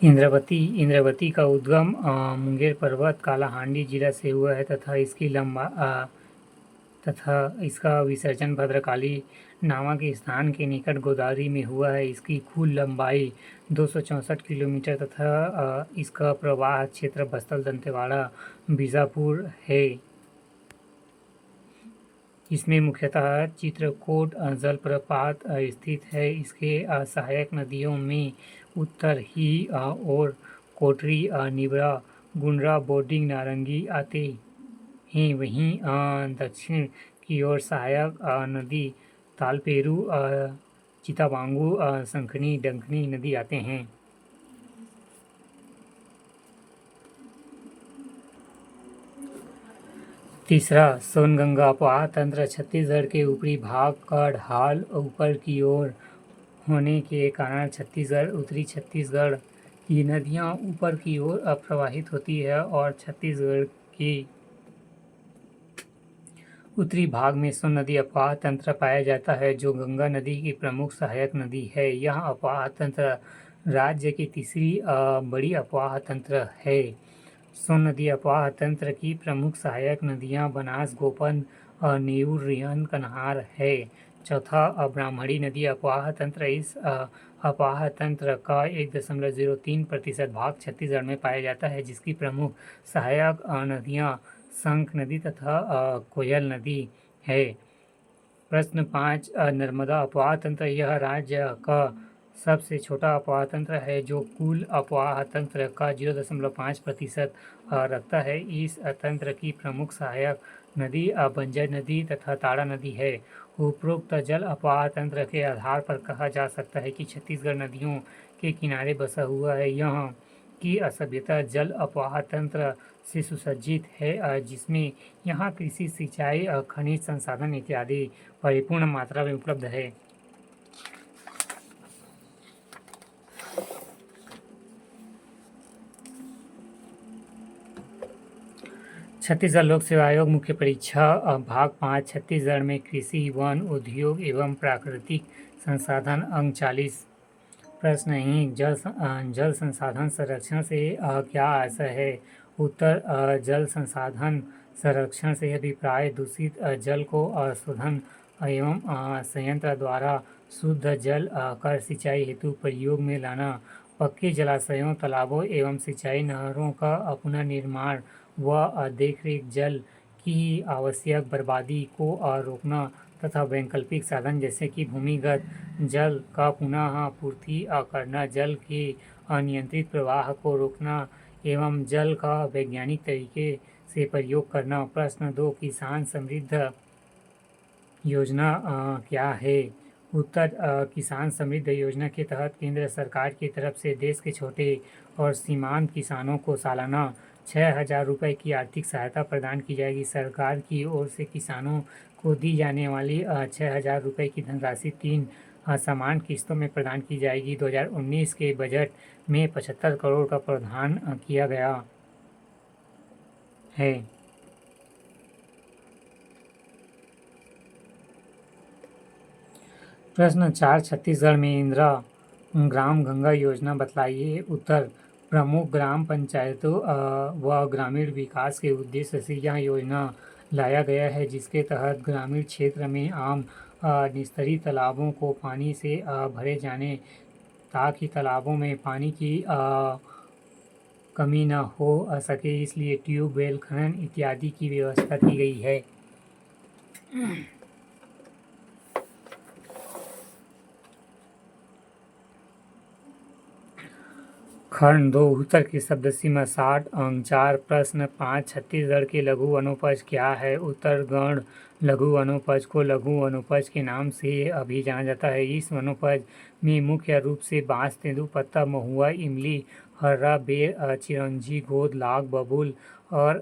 इंद्रावती का उद्गम मुंगेर पर्वत कालाहांडी जिला से हुआ है तथा इसका विसर्जन भद्रकाली नामक स्थान के निकट गोदावरी में हुआ है। इसकी कुल लंबाई 264 किलोमीटर तथा इसका प्रवाह क्षेत्र बस्तर दंतेवाड़ा बीजापुर है। इसमें मुख्यतः चित्रकूट जलप्रपात स्थित है। इसके सहायक नदियों में उत्तर ही और कोटरी निबरा गुंडरा बोर्डिंग नारंगी आते हैं। वहीं दक्षिण की ओर सहायक नदी तालपेरू चिताबांगू संखनी डंकनी नदी आते हैं। तीसरा, सोनगंगा अपवाह तंत्र छत्तीसगढ़ के ऊपरी भाग का ढाल ऊपर की ओर होने के कारण छत्तीसगढ़ उत्तरी छत्तीसगढ़ की नदियां ऊपर की ओर प्रवाहित होती है और छत्तीसगढ़ के उत्तरी भाग में सोन नदी अपवाह तंत्र पाया जाता है, जो गंगा नदी की प्रमुख सहायक नदी है। यह अपवाह तंत्र राज्य की तीसरी बड़ी अपवाह तंत्र है। सोन नदी अपवाह तंत्र की प्रमुख सहायक नदियां बनास गोपन नेऊर रिहन कन्हार है। चौथा, ब्राह्मणी नदी अपवाह तंत्र। इस अपवाह तंत्र का 1.03% भाग छत्तीसगढ़ में पाया जाता है, जिसकी प्रमुख सहायक नदियां शंख नदी तथा कोयल नदी है। प्रश्न 5, नर्मदा अपवाह तंत्र। यह राज्य का सबसे छोटा अपवाह तंत्र है, जो कुल अपवाह तंत्र का 0.5% रखता है। इस तंत्र की प्रमुख सहायक नदी बंजर नदी तथा ताड़ा नदी है। उपरोक्त जल अपवाह तंत्र के आधार पर कहा जा सकता है कि छत्तीसगढ़ नदियों के किनारे बसा हुआ है। यहाँ की सभ्यता जल अपवाह तंत्र से सुसज्जित है, जिसमें यहाँ कृषि, सिंचाई, खनिज संसाधन इत्यादि परिपूर्ण मात्रा में उपलब्ध है। छत्तीसगढ़ लोक सेवा आयोग मुख्य परीक्षा भाग 5 छत्तीसगढ़ में कृषि, वन, उद्योग एवं प्राकृतिक संसाधन अंक 40। प्रश्न ही जल संसाधन संरक्षण से क्या आशय है? उत्तर, जल संसाधन संरक्षण से अभिप्राय दूषित जल को शोधन एवं संयंत्र द्वारा शुद्ध जल कर सिंचाई हेतु प्रयोग में लाना, पक्के जलाशयों, तालाबों एवं सिंचाई नहरों का पुनर्निर्माण व देखरेख, जल की आवश्यक बर्बादी को रोकना तथा वैकल्पिक साधन जैसे कि भूमिगत जल का पुनः पूर्ति करना, जल के अनियंत्रित प्रवाह को रोकना एवं जल का वैज्ञानिक तरीके से प्रयोग करना। प्रश्न 2, किसान समृद्ध योजना क्या है? उत्तर, किसान समृद्ध योजना के तहत केंद्र सरकार की तरफ से देश के छोटे और सीमांत किसानों को सालाना 6,000 रुपये की आर्थिक सहायता प्रदान की जाएगी। सरकार की ओर से किसानों को दी जाने वाली 6,000 रुपये की धनराशि 3 समान किस्तों में प्रदान की जाएगी। 2019 के बजट में 75 करोड़ का प्रावधान किया गया है। प्रश्न 4, छत्तीसगढ़ में इंदिरा ग्राम गंगा योजना बतलाइए। उत्तर, प्रमुख ग्राम पंचायतों व ग्रामीण विकास के उद्देश्य से यह योजना लाया गया है, जिसके तहत ग्रामीण क्षेत्र में आम निस्तरीय तालाबों को पानी से भरे जाने ताकि तालाबों में पानी की कमी न हो सके, इसलिए ट्यूबवेल खनन इत्यादि की व्यवस्था की गई है। खंड 2, उत्तर की शब्द सीमा 60 अंक 4। प्रश्न 5, छत्तीसगढ़ के लघु वनोपज क्या है? उत्तर, गण लघु वनोपज को लघु वनोपज के नाम से भी जाना जाता है। इस वनोपज में मुख्य रूप से बांस, तेंदूपत्ता, महुआ, इमली, हर्रा, बेर, चिरौंजी, गोंद, लाख, बबूल और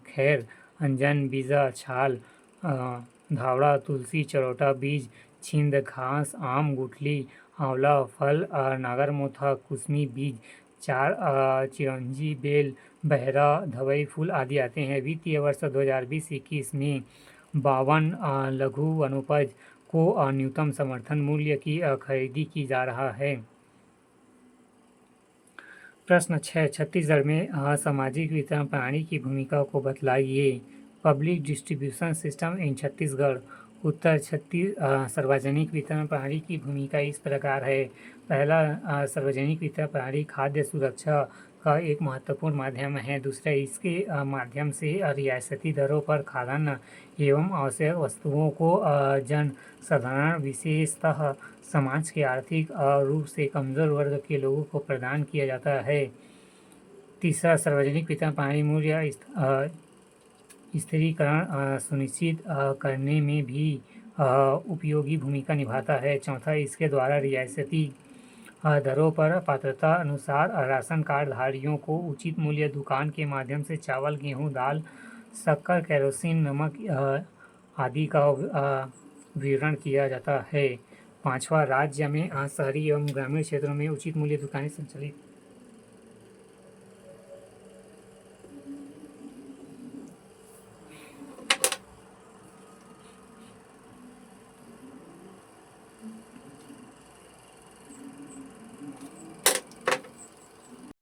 खैर, अंजन, बीजा, छाल, धावड़ा, तुलसी, चरौटा, बीज, छिंद, घास, आम, गुठली, आंवला, फल, नागरमोथा, कुसमी, बीज, चार, चिरौंजी, बेल, बहरा, धवई फूल आदि आते हैं। वित्तीय वर्ष 2020-21 में 52 लघु वनोपज को न्यूनतम समर्थन मूल्य की खरीदी की जा रहा है। प्रश्न 6 छत्तीसगढ़ में सामाजिक वितरण प्रणाली की भूमिका को बतलाइए। Public distribution system in Chhattisgarh. उत्तर सार्वजनिक वितरण प्रणाली की भूमिका इस प्रकार है। पहला, सार्वजनिक वितरण प्रणाली खाद्य सुरक्षा का एक महत्वपूर्ण माध्यम है। दूसरा, इसके माध्यम से रियासती दरों पर खाद्यान्न एवं आवश्यक वस्तुओं को जन साधारण, विशेषतः समाज के आर्थिक रूप से कमजोर वर्ग के लोगों को प्रदान किया जाता है। तीसरा, सार्वजनिक वितरण प्रणाली मूल्य स्थिरीकरण सुनिश्चित करने में भी उपयोगी भूमिका निभाता है। चौथा, इसके द्वारा रियासती दरों पर पात्रता अनुसार राशन कार्ड धारियों को उचित मूल्य दुकान के माध्यम से चावल, गेहूं, दाल, शक्कर, केरोसिन, नमक आदि का वितरण किया जाता है। पांचवा, राज्य में शहरी एवं ग्रामीण क्षेत्रों में उचित मूल्य दुकानें संचालित